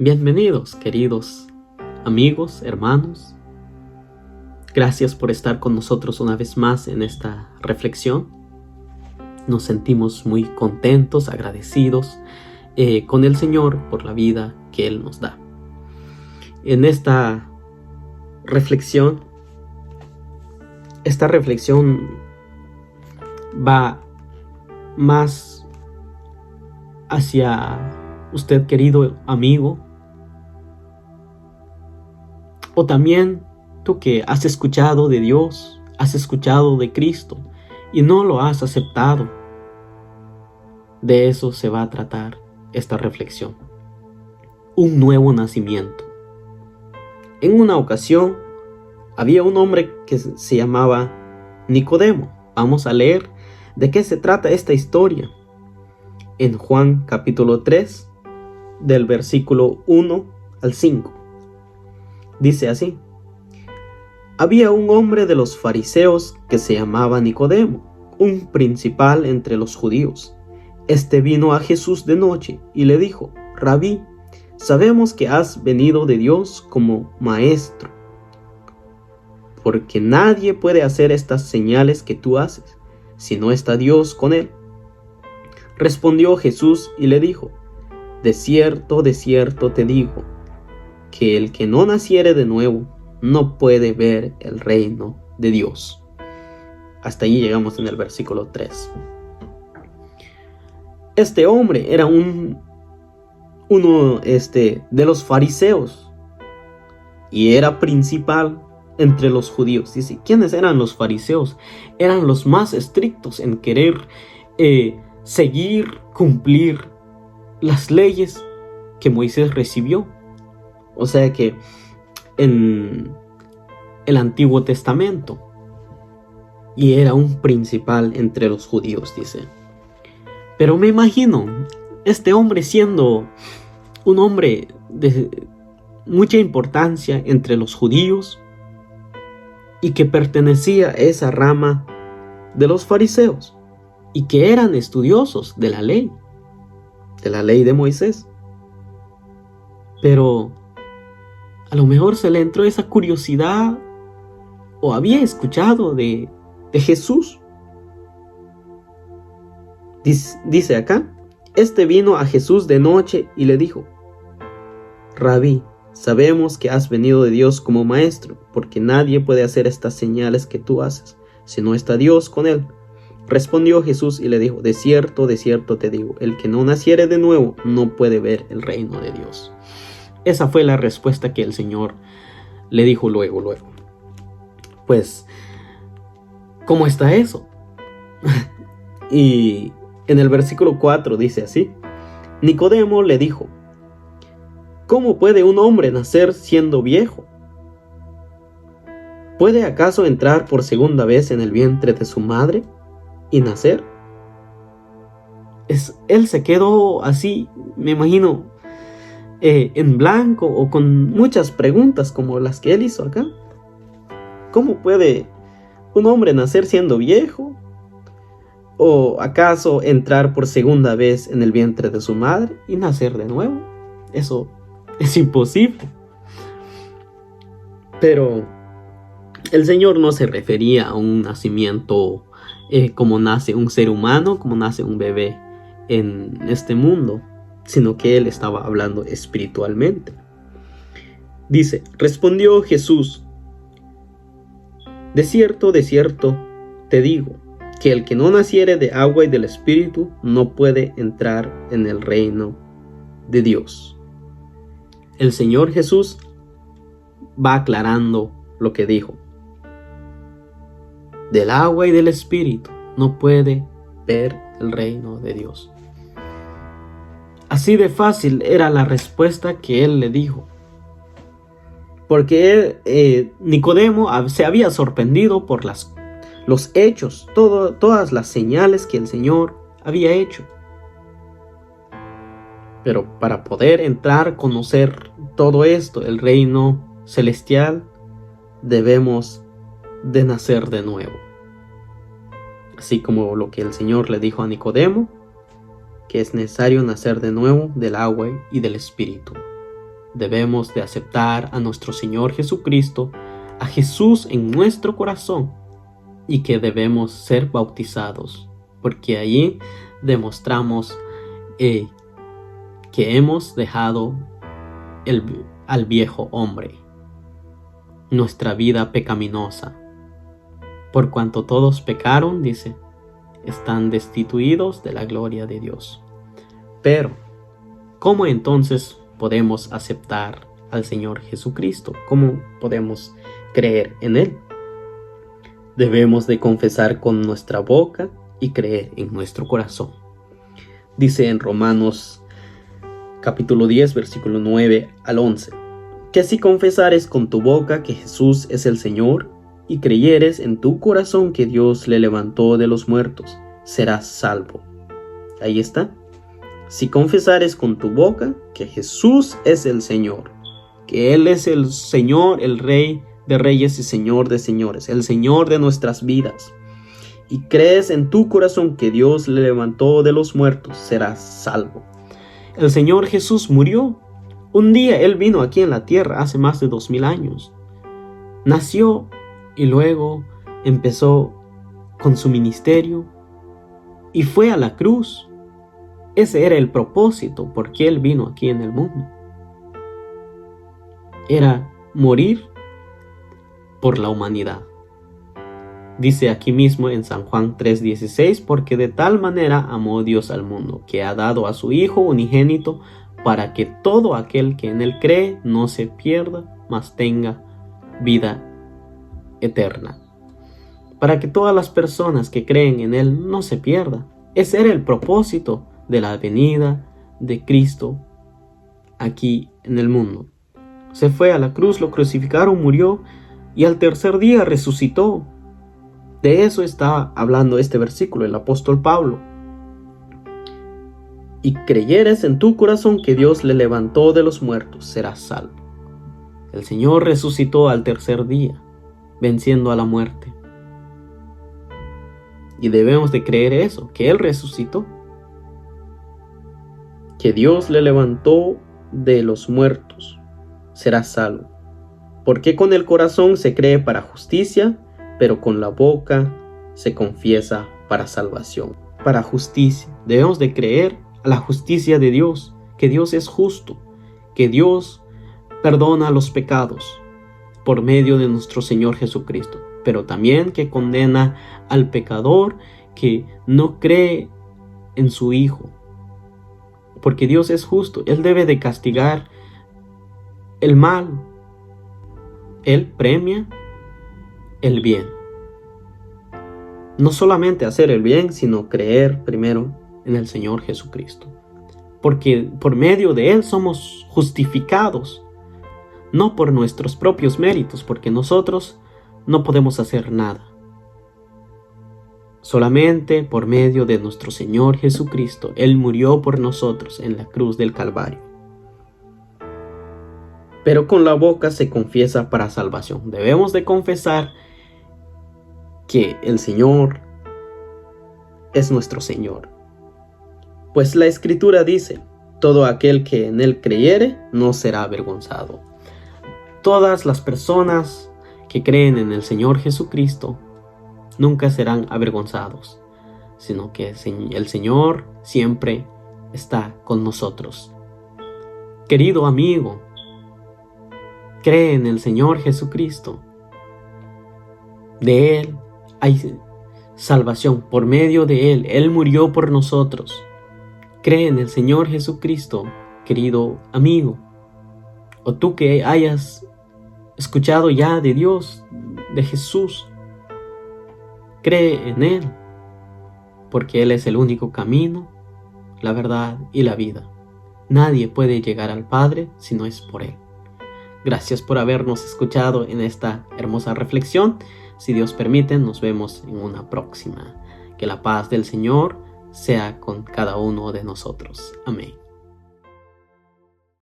Bienvenidos, queridos amigos, hermanos. Gracias por estar con nosotros una vez más en esta reflexión. Nos sentimos muy contentos, agradecidos con el Señor por la vida que Él nos da. En esta reflexión va más hacia usted, querido amigo, o también tú que has escuchado de Dios, has escuchado de Cristo y no lo has aceptado. De eso se va a tratar esta reflexión. Un nuevo nacimiento. En una ocasión había un hombre que se llamaba Nicodemo. Vamos a leer de qué se trata esta historia. En Juan capítulo 3, del versículo 1 al 5. Dice así: había un hombre de los fariseos que se llamaba Nicodemo, un principal entre los judíos. Este vino a Jesús de noche y le dijo: Rabí, sabemos que has venido de Dios como maestro, porque nadie puede hacer estas señales que tú haces, si no está Dios con él. Respondió Jesús y le dijo: de cierto te digo, que el que no naciere de nuevo no puede ver el reino de Dios. Hasta ahí llegamos en el versículo 3. Este hombre era uno de los fariseos y era principal entre los judíos. Dice, ¿quiénes eran los fariseos? Eran los más estrictos en querer seguir, cumplir las leyes que Moisés recibió. O sea que en el Antiguo Testamento. Y era un principal entre los judíos, dice. Pero me imagino este hombre siendo un hombre de mucha importancia entre los judíos y que pertenecía a esa rama de los fariseos y que eran estudiosos de la ley de Moisés. Pero a lo mejor se le entró esa curiosidad o había escuchado de Jesús. Dice acá, este vino a Jesús de noche y le dijo: Rabí, sabemos que has venido de Dios como maestro, porque nadie puede hacer estas señales que tú haces, si no está Dios con él. Respondió Jesús y le dijo: de cierto te digo, el que no naciere de nuevo no puede ver el reino de Dios. Esa fue la respuesta que el Señor le dijo luego. Pues, ¿cómo está eso? Y en el versículo 4 dice así: Nicodemo le dijo: ¿cómo puede un hombre nacer siendo viejo? ¿Puede acaso entrar por segunda vez en el vientre de su madre y nacer? Él se quedó así, me imagino, en blanco o con muchas preguntas como las que él hizo acá. ¿Cómo puede un hombre nacer siendo viejo? ¿O acaso entrar por segunda vez en el vientre de su madre y nacer de nuevo? Eso es imposible. Pero el Señor no se refería a un nacimiento como nace un ser humano, como nace un bebé en este mundo, sino que Él estaba hablando espiritualmente. Dice, respondió Jesús: de cierto te digo, que el que no naciere de agua y del Espíritu no puede entrar en el reino de Dios. El Señor Jesús va aclarando lo que dijo. Del agua y del Espíritu no puede ver el reino de Dios. Así de fácil era la respuesta que él le dijo. Porque Nicodemo se había sorprendido por los hechos, todas las señales que el Señor había hecho. Pero para poder entrar, conocer todo esto, el reino celestial, debemos de nacer de nuevo. Así como lo que el Señor le dijo a Nicodemo, que es necesario nacer de nuevo del agua y del Espíritu. debemos de aceptar a nuestro Señor Jesucristo, a Jesús en nuestro corazón, y que debemos ser bautizados, porque allí demostramos que hemos dejado al viejo hombre, nuestra vida pecaminosa. Por cuanto todos pecaron, dice, están destituidos de la gloria de Dios. Pero, ¿cómo entonces podemos aceptar al Señor Jesucristo? ¿Cómo podemos creer en Él? Debemos de confesar con nuestra boca y creer en nuestro corazón. Dice en Romanos capítulo 10, versículo 9 al 11, que si confesares con tu boca que Jesús es el Señor, y creyeres en tu corazón que Dios le levantó de los muertos, serás salvo. Ahí está. Si confesares con tu boca que Jesús es el Señor, que Él es el Señor, el Rey de reyes y Señor de señores, el Señor de nuestras vidas, y crees en tu corazón que Dios le levantó de los muertos, serás salvo. El Señor Jesús murió. Un día Él vino aquí en la tierra hace más de 2000 años. Nació y luego empezó con su ministerio y fue a la cruz. Ese era el propósito por qué Él vino aquí en el mundo. Era morir por la humanidad. Dice aquí mismo en San Juan 3:16, porque de tal manera amó Dios al mundo, que ha dado a su Hijo unigénito, para que todo aquel que en Él cree no se pierda, mas tenga vida eterna. Para que todas las personas que creen en Él no se pierdan. Ese era el propósito de la venida de Cristo aquí en el mundo. Se fue a la cruz, lo crucificaron, murió y al tercer día resucitó. De eso está hablando este versículo, el apóstol Pablo. Y creyeres en tu corazón que Dios le levantó de los muertos, serás salvo. El Señor resucitó al tercer día, venciendo a la muerte. Y debemos de creer eso, que Él resucitó, que Dios le levantó de los muertos, serás salvo. Porque con el corazón se cree para justicia, pero con la boca se confiesa para salvación. Para justicia. Debemos de creer a la justicia de Dios, que Dios es justo, que Dios perdona los pecados por medio de nuestro Señor Jesucristo, pero también que condena al pecador que no cree en su Hijo, porque Dios es justo. Él debe de castigar el mal. Él premia el bien. No solamente hacer el bien, sino creer primero en el Señor Jesucristo. Porque por medio de Él somos justificados, no por nuestros propios méritos, porque nosotros no podemos hacer nada. Solamente por medio de nuestro Señor Jesucristo. Él murió por nosotros en la cruz del Calvario. Pero con la boca se confiesa para salvación. Debemos de confesar que el Señor es nuestro Señor. Pues la Escritura dice, todo aquel que en Él creyere no será avergonzado. Todas las personas que creen en el Señor Jesucristo nunca serán avergonzados, sino que el Señor siempre está con nosotros. Querido amigo, cree en el Señor Jesucristo. De Él hay salvación, por medio de Él. Él murió por nosotros. Cree en el Señor Jesucristo, querido amigo. O tú que hayas escuchado ya de Dios, de Jesús, cree en Él, porque Él es el único camino, la verdad y la vida. Nadie puede llegar al Padre si no es por Él. Gracias por habernos escuchado en esta hermosa reflexión. Si Dios permite, nos vemos en una próxima. Que la paz del Señor sea con cada uno de nosotros. Amén.